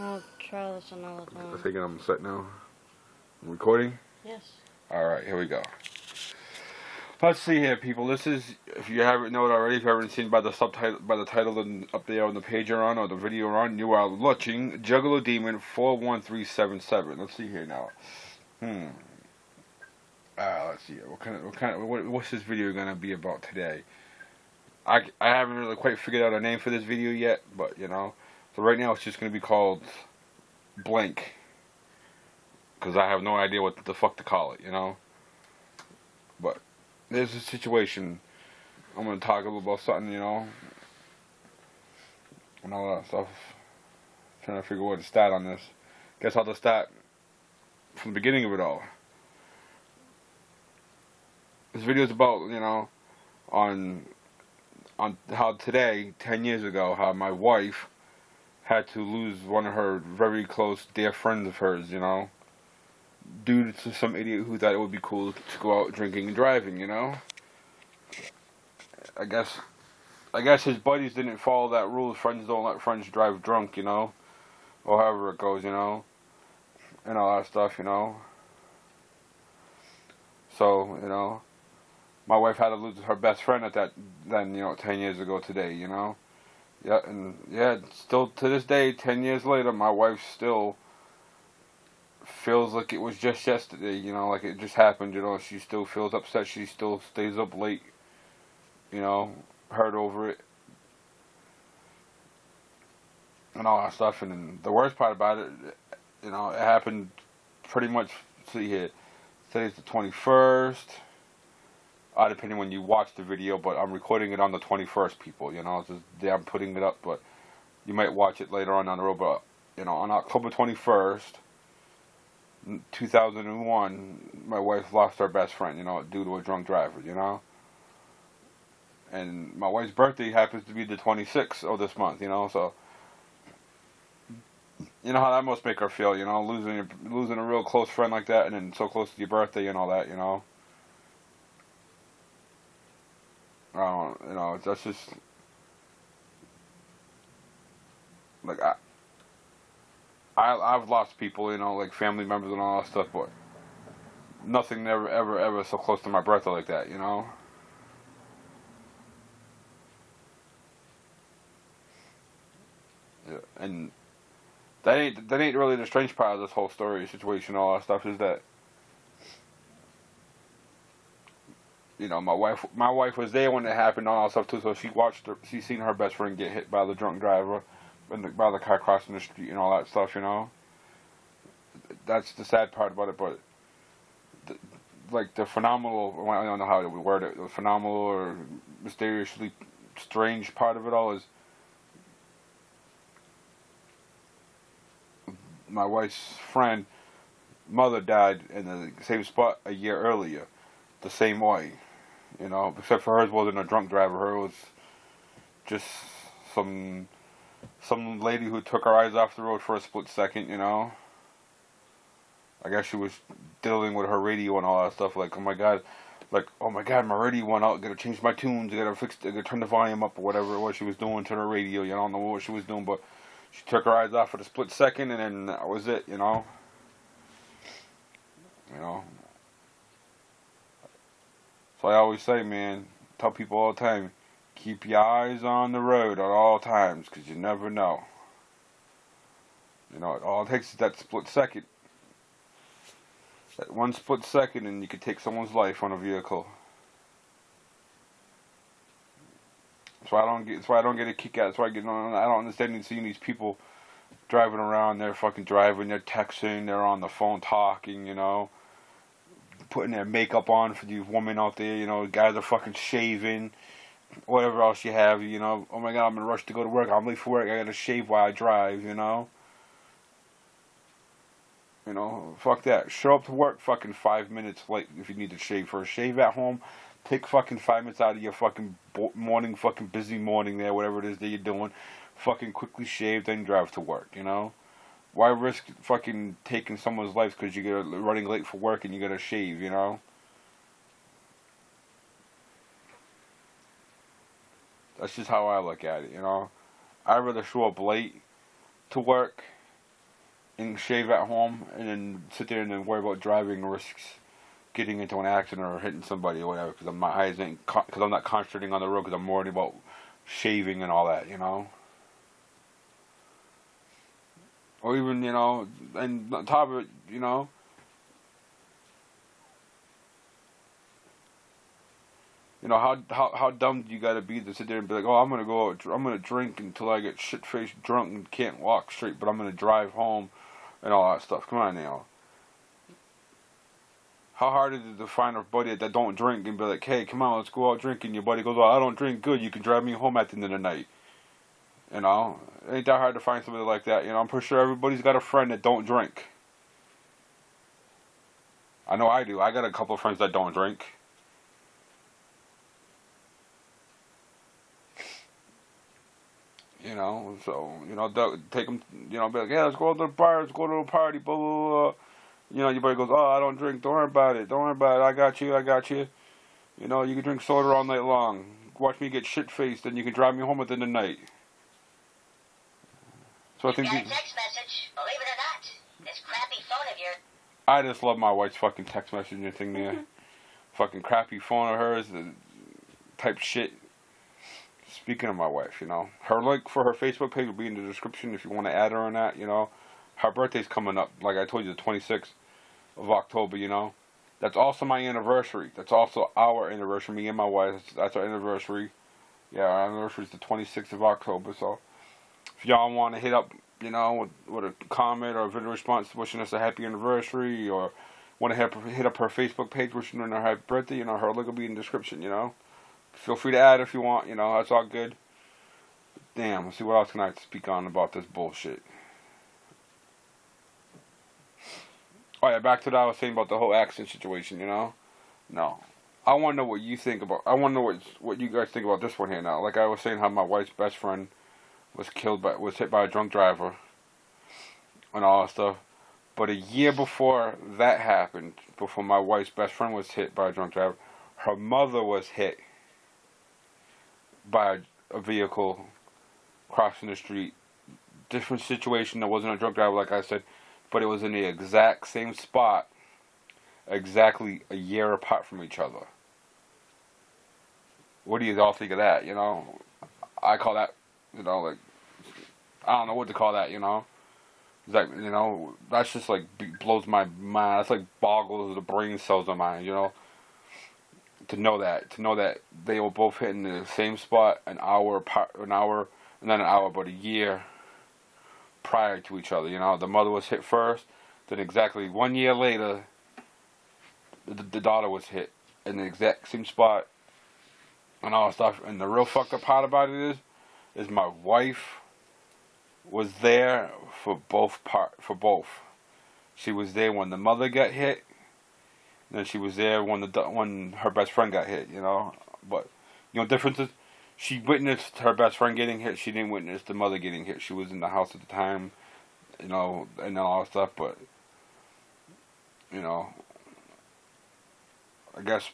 I'll try this another time. I think I'm set now. I'm recording? Yes. Alright, here we go. Let's see here, people. This is, if you haven't known already, if you haven't seen by the subtitle, by the title up there on the page you're on, or the video you're on, you are watching Juggalo Demon 41377. Let's see here now. Let's see here. What's this video gonna be about today? I haven't really quite figured out a name for this video yet, but you know. So right now it's just gonna be called blank, because I have no idea what the fuck to call it, you know. But there's a situation. I'm gonna talk a little about something, you know, and all that stuff. Trying to figure out where to start on this. Guess I'll just start from the beginning of it all. This video is about, you know, on how today, 10 years ago, how my wife had to lose one of her very close, dear friends of hers, you know, due to some idiot who thought it would be cool to go out drinking and driving, you know. I guess his buddies didn't follow that rule. Friends don't let friends drive drunk, you know, or however it goes, you know, and all that stuff, you know. So, you know, my wife had to lose her best friend at that, then, you know, 10 years ago today, you know. Yeah, and yeah, still to this day, 10 years later, my wife still feels like it was just yesterday, you know, like it just happened, you know. She still feels upset. She still stays up late, you know, hurt over it, and all that stuff. And then the worst part about it, you know, it happened pretty much, see here, today's the 21st. Depending when you watch the video, but I'm recording it on the 21st, people, you know, it's just, I'm putting it up, but you might watch it later on the road. But, you know, on October 21st, 2001, my wife lost her best friend, you know, due to a drunk driver, you know. And my wife's birthday happens to be the 26th of this month, you know, so you know how that must make her feel, you know, losing a real close friend like that, and then so close to your birthday and all that, you know. You know, that's just like I've lost people, you know, like family members and all that stuff, but nothing ever so close to my birthday like that, you know. Yeah, and that ain't really the strange part of this whole story, situation, all that stuff, is that, you know, my wife was there when it happened, all that stuff too. So she seen her best friend get hit by the drunk driver, by the car crossing the street and all that stuff. You know, that's the sad part about it. But like the phenomenal, I don't know how to word it, the phenomenal or mysteriously strange part of it all is my wife's friend mother died in the same spot a year earlier, the same way. You know, except for hers wasn't a drunk driver. Her was just some lady who took her eyes off the road for a split second, you know. I guess she was dealing with her radio and all that stuff. Like, oh my god, my radio went out. Gotta change my tunes. Gotta turn the volume up or whatever it was she was doing to her radio. You know, I don't know what she was doing, but she took her eyes off for a split second, and then that was it. You know. You know. So I always say, man, tell people all the time, keep your eyes on the road at all times, because you never know. You know, all it takes is that split second. That one split second, and you could take someone's life on a vehicle. That's why I don't get a kick out. That's why I don't understand seeing these people driving around. They're fucking driving, they're texting, they're on the phone talking, you know, putting their makeup on for these women out there, you know, guys are fucking shaving, whatever else you have, you know. Oh my god, I'm in a rush to go to work, I'm late for work, I gotta shave while I drive, you know. You know, fuck that. Show up to work fucking 5 minutes late if you need to shave first. Shave at home, take fucking 5 minutes out of your fucking morning, fucking busy morning there, whatever it is that you're doing, fucking quickly shave, then drive to work, you know. Why risk fucking taking someone's life because you're running late for work and you gotta shave, you know? That's just how I look at it, you know? I'd rather show up late to work and shave at home, and then sit there and then worry about driving risks, getting into an accident or hitting somebody or whatever, because my eyes ain't, because I'm not concentrating on the road, because I'm worried about shaving and all that, you know. Or even, you know, and on top of it, you know, how dumb do you gotta be to sit there and be like, oh, I'm gonna drink until I get shit faced drunk and can't walk straight, but I'm gonna drive home and all that stuff. Come on now. How hard is it to find a buddy that don't drink and be like, hey, come on, let's go out drinking? Your buddy goes, oh, I don't drink. Good, you can drive me home at the end of the night. You know, it ain't that hard to find somebody like that. You know, I'm pretty sure everybody's got a friend that don't drink. I know I do. I got a couple of friends that don't drink. You know, so, you know, take them, you know, be like, yeah, let's go to the bar, let's go to a party, blah, blah, blah. You know, your buddy goes, oh, I don't drink, don't worry about it, don't worry about it, I got you, I got you. You know, you can drink soda all night long. Watch me get shit-faced, and you can drive me home within the night. So I think got a text message, believe it or not. This crappy phone of yours. I just love my wife's fucking text messaging thing there. Fucking crappy phone of hers, type shit. Speaking of my wife, you know, her link for her Facebook page will be in the description if you want to add her on that, you know. Her birthday's coming up, like I told you, the 26th of October, you know. That's also my anniversary. That's also our anniversary, me and my wife. That's our anniversary. Yeah, our anniversary is the 26th of October, so if y'all want to hit up, you know, with a comment or a video response wishing us a happy anniversary, or want to hit up her Facebook page wishing her a happy birthday, you know, her link will be in the description, you know. Feel free to add if you want, you know, that's all good. Damn, let's see what else can I speak on about this bullshit. Oh yeah, back to what I was saying about the whole accident situation, you know. No. I want to know what you think about, I want to know what you guys think about this one here now. Like I was saying, how my wife's best friend was hit by a drunk driver and all that stuff. But a year before that happened, before my wife's best friend was hit by a drunk driver, her mother was hit by a vehicle crossing the street. Different situation. That wasn't a drunk driver, like I said, but it was in the exact same spot, exactly a year apart from each other. What do you all think of that? You know, I call that, you know, like, I don't know what to call that. You know, that, you know, that's just like blows my mind. That's like boggles the brain cells of mine. You know. To know that they were both hitting the same spot an hour apart, and then an hour, but a year prior to each other. You know, the mother was hit first, then exactly 1 year later, the daughter was hit in the exact same spot, and all that stuff. And the real fucked up part about it is my wife was there for both. She was there when the mother got hit. And then she was there when her best friend got hit, you know. But, you know, differences. She witnessed her best friend getting hit. She didn't witness the mother getting hit. She was in the house at the time, you know, and all that stuff. But, you know, I guess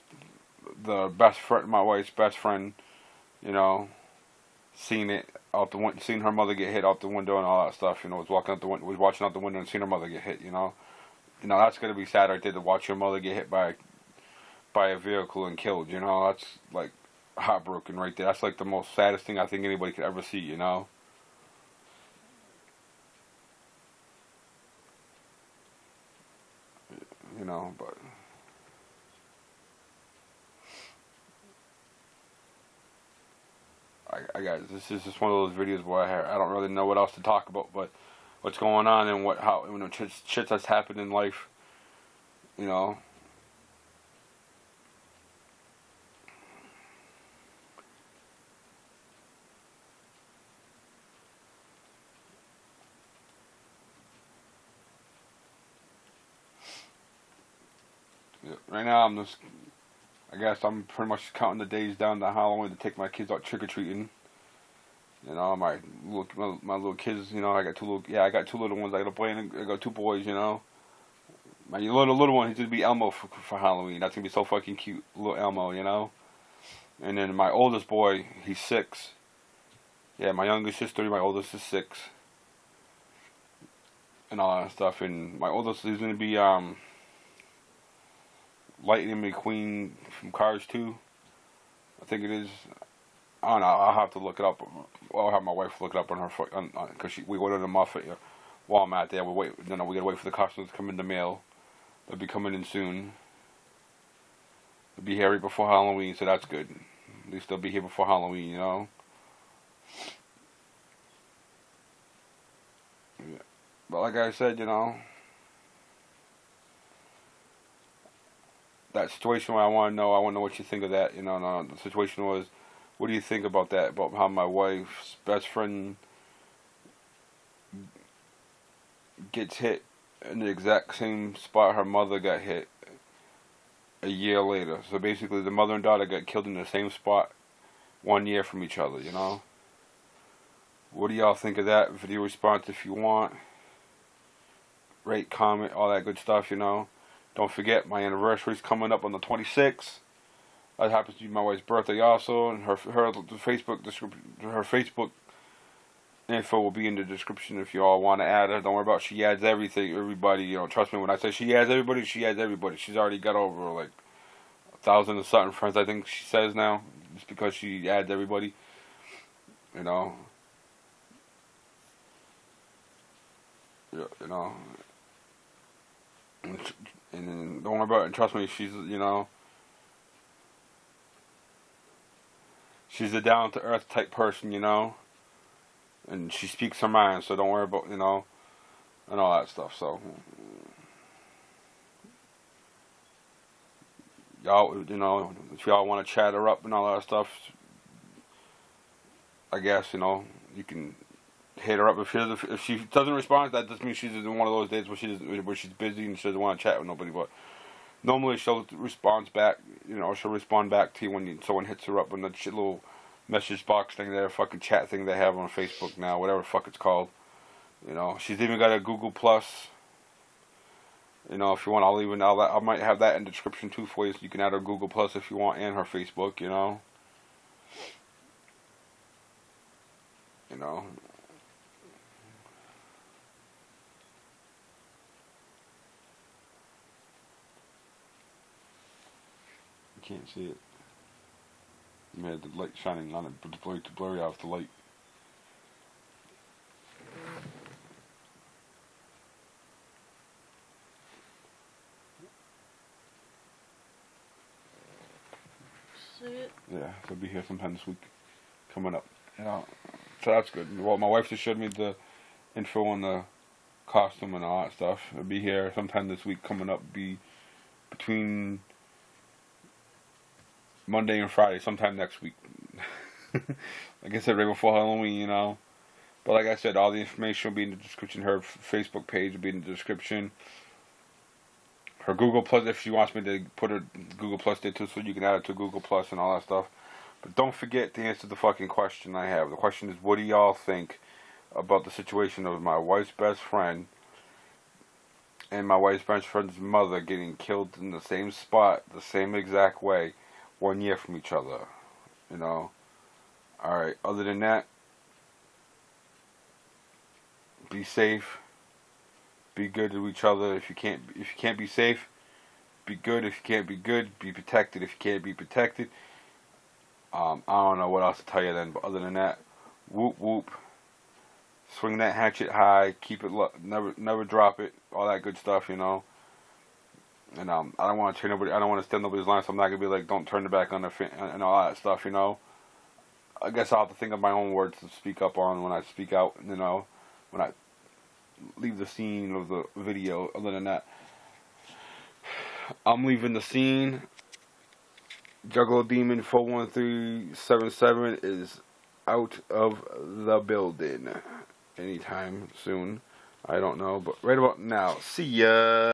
my wife's best friend, you know, seen it out the window, seen her mother get hit out the window and all that stuff. You know, was watching out the window and seen her mother get hit. You know. You know, that's gonna be sad right there, to watch your mother get hit by a vehicle and killed. You know, that's like heartbroken right there. That's like the most saddest thing I think anybody could ever see. You know. You know, but I got, this is just one of those videos where I don't really know what else to talk about, but what's going on and how, you know, shit that's happened in life, you know. Yeah, right now I guess I'm pretty much counting the days down to Halloween to take my kids out trick-or-treating. You know, my little kids, you know, I got two little ones. I got a boy and I got two boys, you know. My little one, he's gonna be Elmo for Halloween. That's gonna be so fucking cute, little Elmo, you know. And then my oldest boy, he's 6. Yeah, my youngest is 3, my oldest is 6. and all that stuff. And my oldest is going to be Lightning McQueen from Cars 2. I think it is. I don't know. I'll have to look it up. I'll have my wife look it up on her phone, because we ordered them off at Walmart. There, we wait. You know, we gotta wait for the customs to come in the mail. They'll be coming in soon. They'll be here right before Halloween, so that's good. At least they'll be here before Halloween, you know. Yeah. But like I said, you know, that situation where I want to know what you think of that. You know, no, the situation was, what do you think about that? About how my wife's best friend gets hit in the exact same spot her mother got hit a year later. So basically, the mother and daughter got killed in the same spot 1 year from each other, you know? What do y'all think of that? Video response if you want. Rate, comment, all that good stuff, you know? Don't forget, my anniversary's coming up on the 26th. That happens to be my wife's birthday also, and her Facebook description, her Facebook info will be in the description if you all want to add her. Don't worry about it. She adds everything, everybody. You know, trust me when I say she adds everybody, she adds everybody. She's already got over like 1,000 and something friends, I think she says now, just because she adds everybody. You know. Yeah, you know. And don't worry about it. And trust me, she's, you know, she's a down-to-earth type person, you know. And she speaks her mind, so don't worry about, you know, and all that stuff. So, y'all, you know, if y'all want to chat her up and all that stuff, I guess, you know, you can hit her up. If she doesn't respond, that just means she's in one of those days where she's busy and she doesn't want to chat with nobody. But normally she'll respond back, you know, she'll respond back to you when someone hits her up in that little message box thing there, fucking chat thing they have on Facebook now, whatever the fuck it's called. You know, she's even got a Google Plus. You know, if you want, I might have that in the description too for you, so you can add her Google Plus if you want, and her Facebook. You know. You know. You can't see it. You had the light shining on it, but it's blurry out with the light. See it? Yeah, they'll be here sometime this week, coming up. You know, so that's good. Well, my wife just showed me the info on the costume and all that stuff. It'll be here sometime this week, coming up. Be between Monday and Friday, sometime next week. Like I said, right before Halloween, you know. But like I said, all the information will be in the description. Her Facebook page will be in the description. Her Google Plus, if she wants me to put her Google Plus there too, so you can add it to Google Plus and all that stuff. But don't forget to answer the fucking question I have. The question is, what do y'all think about the situation of my wife's best friend and my wife's best friend's mother getting killed in the same spot, the same exact way, 1 year from each other? You know. Alright, other than that, be safe. Be good to each other. If you can't be safe, be good. If you can't be good, be protected. If you can't be protected, I don't know what else to tell you then. But other than that, whoop whoop. Swing that hatchet high. Keep it never drop it. All that good stuff, you know. And I don't want to I don't want to steal nobody's line, so I'm not gonna be like, don't turn it back on and all that stuff, you know. I guess I'll have to think of my own words to speak up on when I speak out, you know, when I leave the scene of the video. Other than that, I'm leaving the scene. Juggalo Demon 41377 is out of the building anytime soon. I don't know, but right about now. See ya.